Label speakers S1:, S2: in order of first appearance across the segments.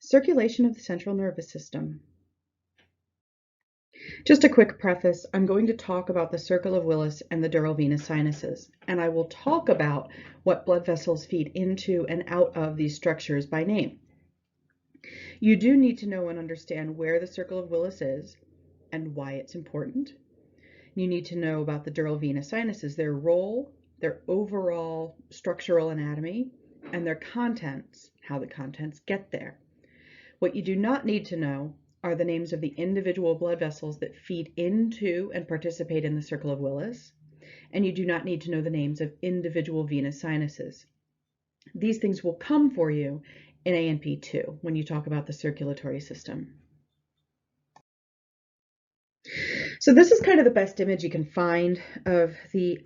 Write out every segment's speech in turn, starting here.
S1: Circulation of the central nervous system. Just a quick preface, I'm going to talk about the circle of Willis and the dural venous sinuses, and I will talk about what blood vessels feed into and out of these structures by name. You do need to know and understand where the circle of Willis is and why it's important. You need to know about the dural venous sinuses, their role, their overall structural anatomy, and their contents, how the contents get there. What you do not need to know are the names of the individual blood vessels that feed into and participate in the circle of Willis, and you do not need to know the names of individual venous sinuses. These things will come for you in A&P 2 when you talk about the circulatory system. So this is kind of the best image you can find of the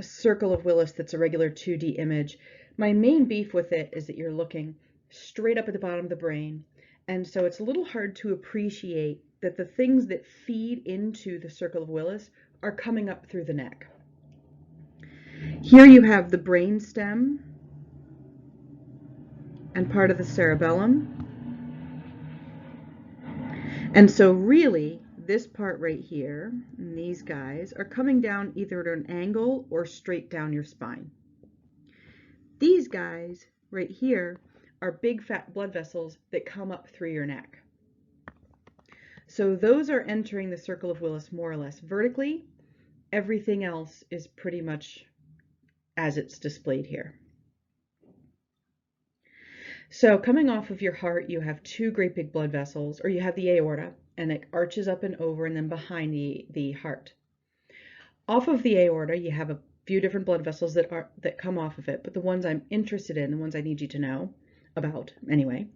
S1: circle of Willis that's a regular 2D image. My main beef with it is that you're looking straight up at the bottom of the brain, and so it's a little hard to appreciate that the things that feed into the circle of Willis are coming up through the neck. Here you have the brain stem and part of the cerebellum. And so really, this part right here, and these guys, are coming down either at an angle or straight down your spine. These guys right here are big fat blood vessels that come up through your neck. So those are entering the circle of Willis more or less vertically. Everything else is pretty much as it's displayed here. So coming off of your heart, you have two great big blood vessels, or you have the aorta, and it arches up and over and then behind the heart. Off of the aorta, you have a few different blood vessels that come off of it, but the ones I'm interested in, the ones I need you to know about anyway,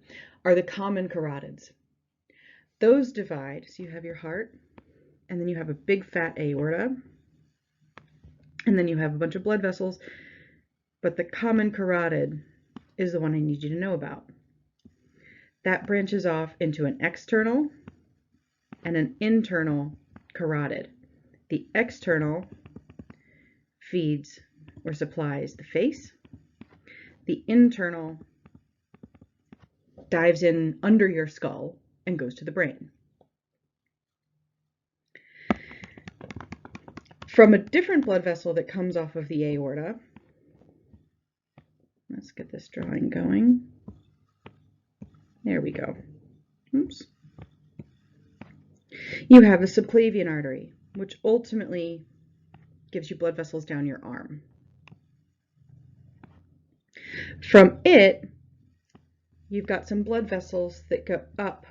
S1: are the common carotids. Those divide, so you have your heart, and then you have a big fat aorta, and then you have a bunch of blood vessels, but the common carotid is the one I need you to know about. That branches off into an external and an internal carotid. The external feeds or supplies the face. The internal dives in under your skull and goes to the brain. From a different blood vessel that comes off of the aorta, let's get this drawing going. There we go. Oops. You have the subclavian artery, which ultimately gives you blood vessels down your arm. From it, you've got some blood vessels that go up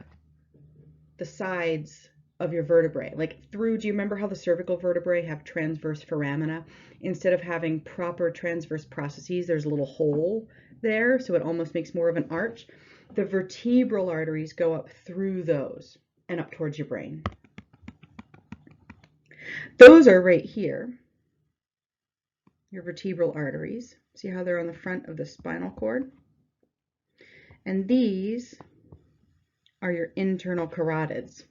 S1: the sides of your vertebrae, like through, do you remember how the cervical vertebrae have transverse foramina? Instead of having proper transverse processes, there's a little hole there, so it almost makes more of an arch. The vertebral arteries go up through those and up towards your brain. Those are right here, your vertebral arteries. See how they're on the front of the spinal cord? And these are your internal carotids.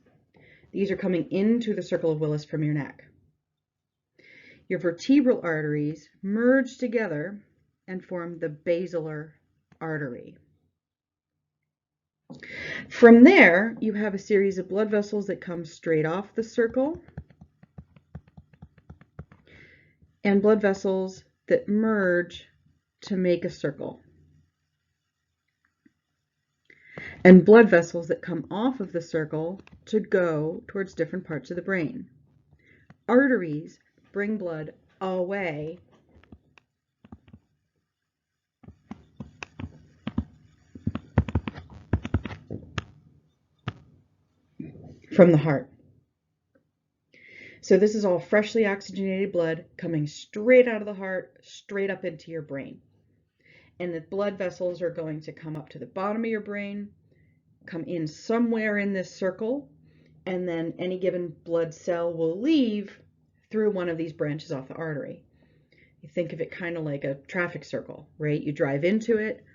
S1: These are coming into the circle of Willis from your neck. Your vertebral arteries merge together and form the basilar artery. From there, you have a series of blood vessels that come straight off the circle and blood vessels that merge to make a circle, and blood vessels that come off of the circle to go towards different parts of the brain. Arteries bring blood away from the heart. So this is all freshly oxygenated blood coming straight out of the heart, straight up into your brain. And the blood vessels are going to come up to the bottom of your brain, come in somewhere in this circle, and then any given blood cell will leave through one of these branches off the artery. You think of it kind of like a traffic circle, right? You drive into it,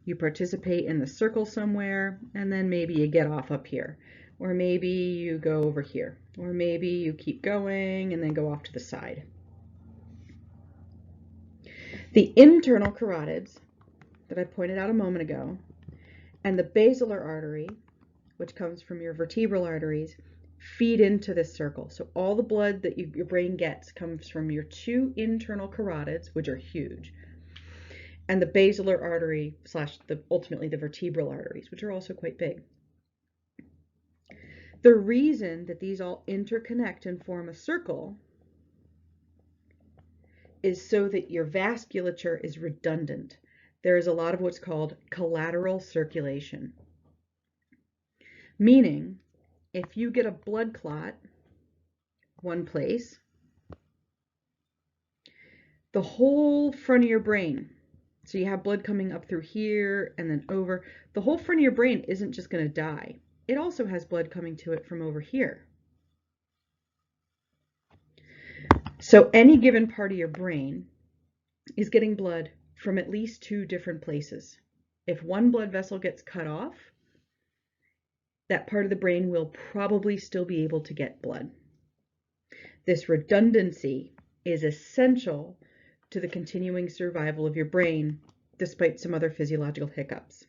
S1: you participate in the circle somewhere, and then maybe you get off up here. Or maybe you go over here, or maybe you keep going and then go off to the side. The internal carotids that I pointed out a moment ago and the basilar artery, which comes from your vertebral arteries, feed into this circle. So all the blood that your brain gets comes from your two internal carotids, which are huge, and the basilar artery slash ultimately the vertebral arteries, which are also quite big. The reason that these all interconnect and form a circle is so that your vasculature is redundant. There is a lot of what's called collateral circulation, meaning if you get a blood clot one place, the whole front of your brain, so you have blood coming up through here and then over, the whole front of your brain isn't just going to die. It also has blood coming to it from over here. So any given part of your brain is getting blood from at least two different places. If one blood vessel gets cut off, that part of the brain will probably still be able to get blood. This redundancy is essential to the continuing survival of your brain, despite some other physiological hiccups.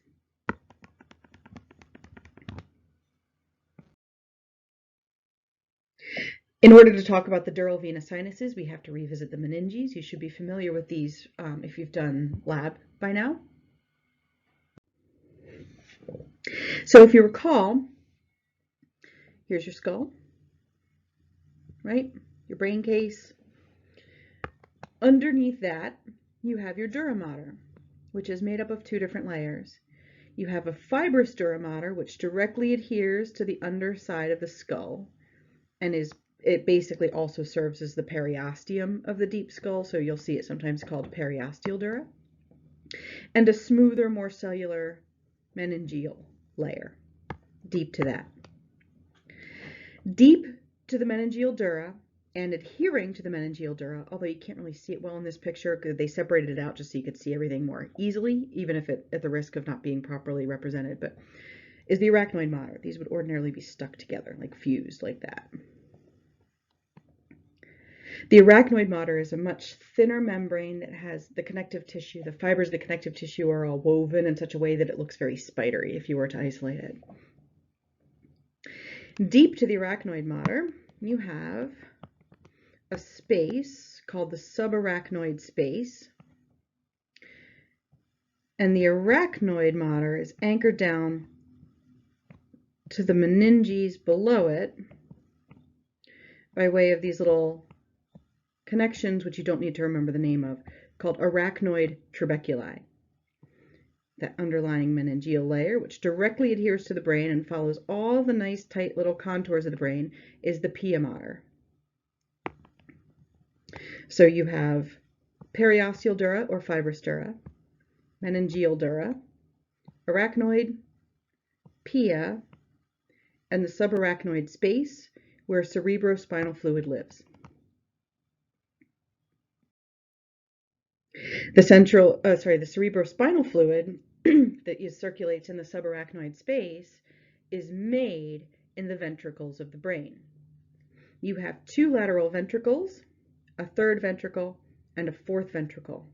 S1: In order to talk about the dural venous sinuses, we have to revisit the meninges. You should be familiar with these if you've done lab by now. So if you recall, here's your skull, right? Your brain case. Underneath that, you have your dura mater, which is made up of two different layers. You have a fibrous dura mater, which directly adheres to the underside of the skull, and it basically also serves as the periosteum of the deep skull, so you'll see it sometimes called periosteal dura, and a smoother, more cellular meningeal layer deep to that. Deep to the meningeal dura and adhering to the meningeal dura, although you can't really see it well in this picture because they separated it out just so you could see everything more easily, even if at the risk of not being properly represented, but is the arachnoid mater. These would ordinarily be stuck together, like fused like that. The arachnoid mater is a much thinner membrane that has the connective tissue. The fibers of the connective tissue are all woven in such a way that it looks very spidery if you were to isolate it. Deep to the arachnoid mater, you have a space called the subarachnoid space, and the arachnoid mater is anchored down to the meninges below it by way of these little connections, which you don't need to remember the name of, called arachnoid trabeculi. That underlying meningeal layer, which directly adheres to the brain and follows all the nice tight little contours of the brain, is the pia mater. So you have periosteal dura or fibrous dura, meningeal dura, arachnoid, pia, and the subarachnoid space where cerebrospinal fluid lives. The cerebrospinal fluid that circulates in the subarachnoid space is made in the ventricles of the brain. You have two lateral ventricles, a third ventricle, and a fourth ventricle.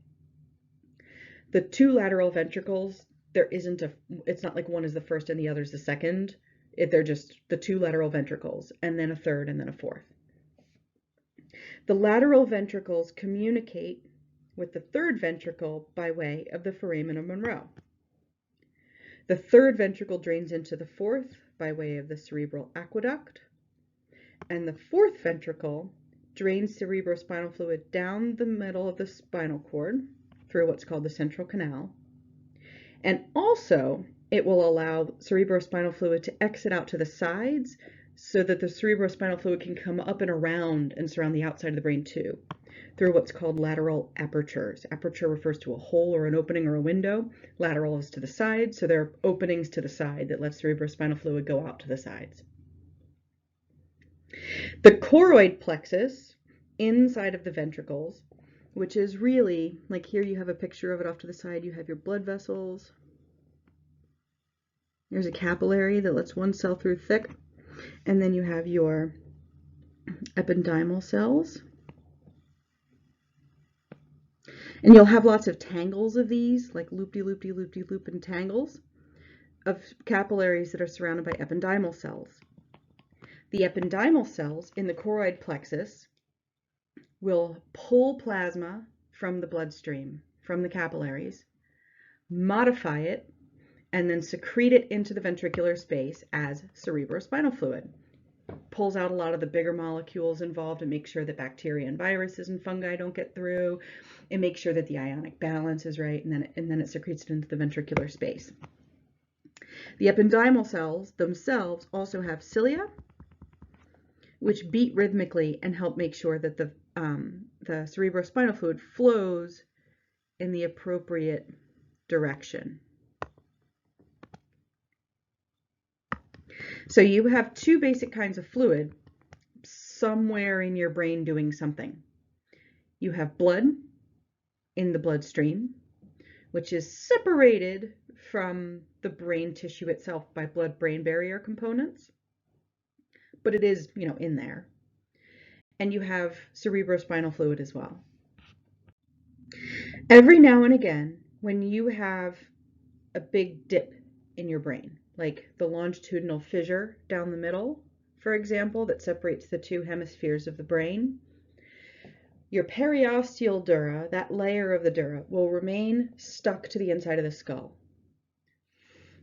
S1: The two lateral ventricles, it's not like one is the first and the other is the second. They're just the two lateral ventricles, and then a third, and then a fourth. The lateral ventricles communicate with the third ventricle by way of the foramen of Monro. The third ventricle drains into the fourth by way of the cerebral aqueduct, and the fourth ventricle drains cerebrospinal fluid down the middle of the spinal cord through what's called the central canal, and also it will allow cerebrospinal fluid to exit out to the sides so that the cerebrospinal fluid can come up and around and surround the outside of the brain too, through what's called lateral apertures. Aperture refers to a hole or an opening or a window. Lateral is to the side, so there are openings to the side that let cerebrospinal fluid go out to the sides. The choroid plexus inside of the ventricles, which is really, like here you have a picture of it off to the side, you have your blood vessels. There's a capillary that lets one cell through thick, and then you have your ependymal cells. And you'll have lots of tangles of these, like loop-de-loop-de-loop-de-loop and tangles. of capillaries that are surrounded by ependymal cells. The ependymal cells in the choroid plexus will pull plasma from the bloodstream, from the capillaries, modify it, and then secrete it into the ventricular space as cerebrospinal fluid. Pulls out a lot of the bigger molecules involved and makes sure that bacteria and viruses and fungi don't get through. It makes sure that the ionic balance is right, and then it secretes it into the ventricular space. The ependymal cells themselves also have cilia, which beat rhythmically and help make sure that the cerebrospinal fluid flows in the appropriate direction. So you have two basic kinds of fluid somewhere in your brain doing something. You have blood in the bloodstream, which is separated from the brain tissue itself by blood-brain barrier components, but it is, in there. And you have cerebrospinal fluid as well. Every now and again, when you have a big dip in your brain, like the longitudinal fissure down the middle, for example, that separates the two hemispheres of the brain, your periosteal dura, that layer of the dura, will remain stuck to the inside of the skull.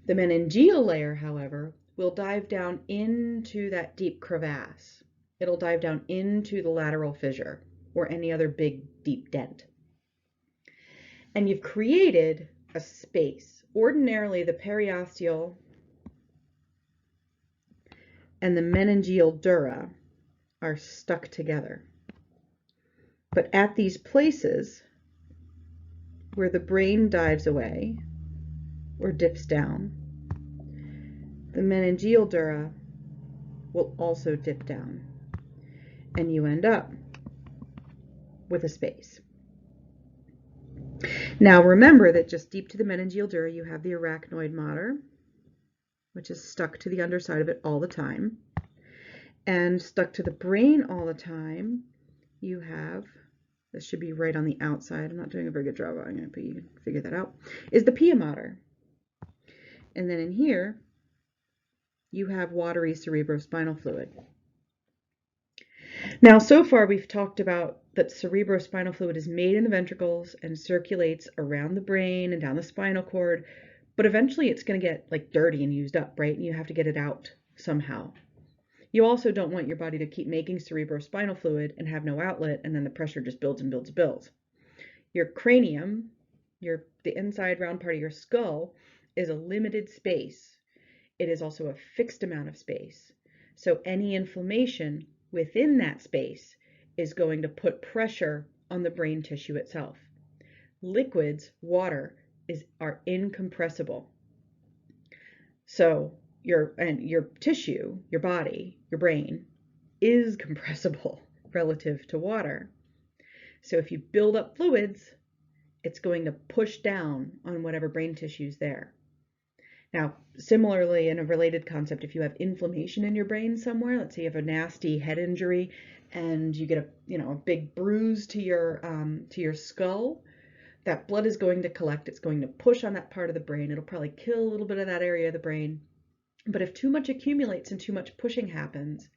S1: The meningeal layer, however, will dive down into that deep crevasse. It'll dive down into the lateral fissure or any other big, deep dent. And you've created a space. Ordinarily, the periosteal and the meningeal dura are stuck together. But at these places where the brain dives away or dips down, the meningeal dura will also dip down, and you end up with a space. Now remember that just deep to the meningeal dura you have the arachnoid mater, which is stuck to the underside of it all the time. And stuck to the brain all the time, you have, this should be right on the outside, I'm not doing a very good job on it, but you can figure that out, is the pia mater. And then in here, you have watery cerebrospinal fluid. Now, so far we've talked about that cerebrospinal fluid is made in the ventricles and circulates around the brain and down the spinal cord, but eventually it's going to get like dirty and used up, right? And you have to get it out somehow. You also don't want your body to keep making cerebrospinal fluid and have no outlet, and then the pressure just builds and builds and builds. Your cranium, the inside round part of your skull, is a limited space. It is also a fixed amount of space. So any inflammation within that space is going to put pressure on the brain tissue itself. Liquids, water, are incompressible. So your tissue, your body, your brain, is compressible relative to water. So if you build up fluids, it's going to push down on whatever brain tissue is there. Now, similarly, in a related concept, if you have inflammation in your brain somewhere, let's say you have a nasty head injury and you get a big bruise to your skull, that blood is going to collect. It's going to push on that part of the brain. It'll probably kill a little bit of that area of the brain. But if too much accumulates and too much pushing happens,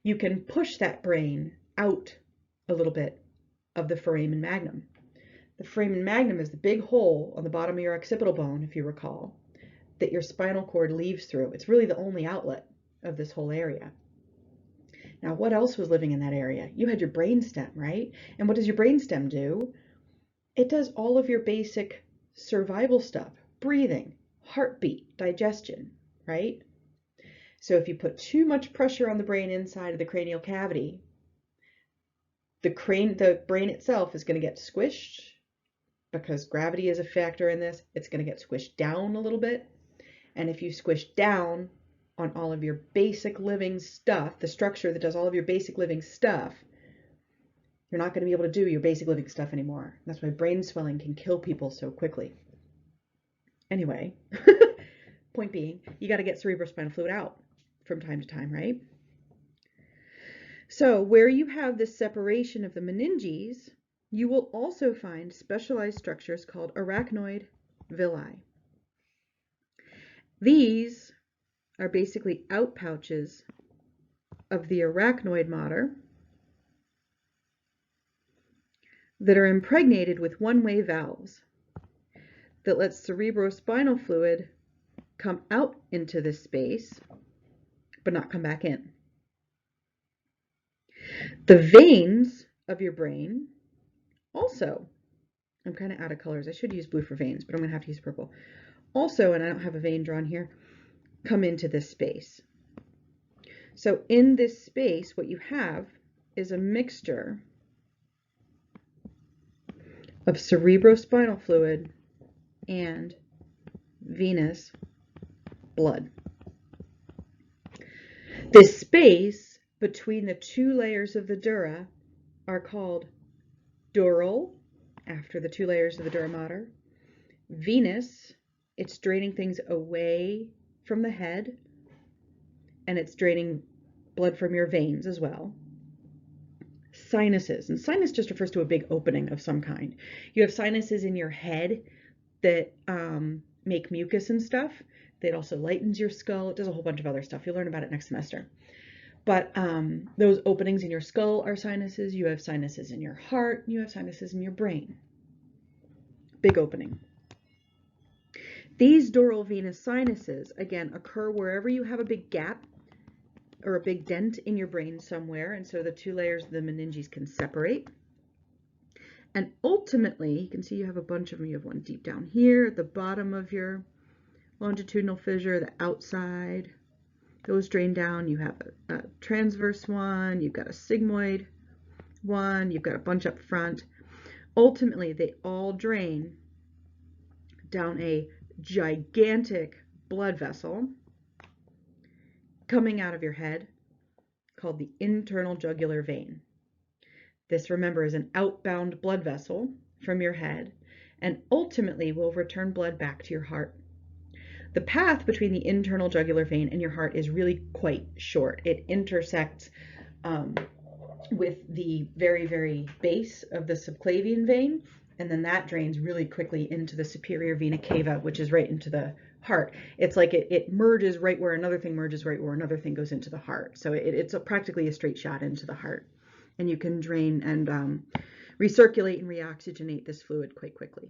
S1: you can push that brain out a little bit of the foramen magnum. The foramen magnum is the big hole on the bottom of your occipital bone, if you recall, that your spinal cord leaves through. It's really the only outlet of this whole area. Now, what else was living in that area? You had your brainstem, right? And what does your brainstem do? It does all of your basic survival stuff, breathing, heartbeat, digestion, right? So if you put too much pressure on the brain inside of the cranial cavity, the brain itself is going to get squished because gravity is a factor in this. It's going to get squished down a little bit. And if you squish down on all of your basic living stuff, the structure that does all of your basic living stuff, you're not going to be able to do your basic living stuff anymore. That's why brain swelling can kill people so quickly. Anyway, point being, you got to get cerebrospinal fluid out from time to time, right? So where you have this separation of the meninges, you will also find specialized structures called arachnoid villi. These are basically outpouches of the arachnoid mater that are impregnated with one-way valves that lets cerebrospinal fluid come out into this space, but not come back in. The veins of your brain also, I'm kind of out of colors. I should use blue for veins, but I'm going to have to use purple. Also, and I don't have a vein drawn here, come into this space. So in this space, what you have is a mixture of cerebrospinal fluid and venous blood. This space between the two layers of the dura are called dural, after the two layers of the dura mater, venous, it's draining things away from the head, and it's draining blood from your veins as well. Sinuses, and sinus just refers to a big opening of some kind. You have sinuses in your head that make mucus and stuff. It also lightens your skull. It does a whole bunch of other stuff. You'll learn about it next semester. But those openings in your skull are sinuses. You have sinuses in your heart. You have sinuses in your brain. Big opening. These dural venous sinuses, again, occur wherever you have a big gap or a big dent in your brain somewhere, and so the two layers of the meninges can separate. And ultimately, you can see you have a bunch of them. You have one deep down here at the bottom of your longitudinal fissure, the outside. Those drain down. You have a transverse one, you've got a sigmoid one, you've got a bunch up front. Ultimately, they all drain down a gigantic blood vessel coming out of your head called the internal jugular vein. This, remember, is an outbound blood vessel from your head and ultimately will return blood back to your heart. The path between the internal jugular vein and your heart is really quite short. It intersects with the very, very base of the subclavian vein, and then that drains really quickly into the superior vena cava, which is right into the heart. It's like it merges right where another thing merges, right where another thing goes into the heart. So it's practically a straight shot into the heart. And you can drain and recirculate and reoxygenate this fluid quite quickly.